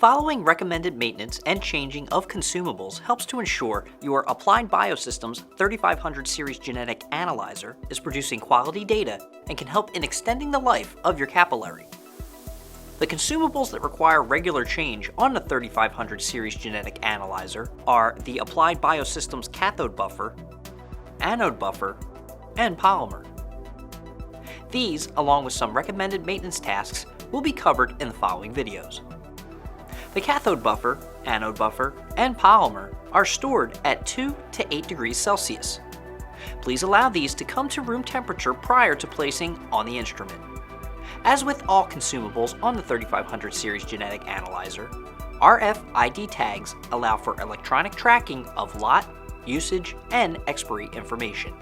Following recommended maintenance and changing of consumables helps to ensure your Applied Biosystems 3500 series genetic analyzer is producing quality data and can help in extending the life of your capillary. The consumables that require regular change on the 3500 series genetic analyzer are the Applied Biosystems cathode buffer, anode buffer, and polymer. These, along with some recommended maintenance tasks, will be covered in the following videos. The cathode buffer, anode buffer, and polymer are stored at 2 to 8 degrees Celsius. Please allow these to come to room temperature prior to placing on the instrument. As with all consumables on the 3500 series genetic analyzer, RFID tags allow for electronic tracking of lot, usage, and expiry information.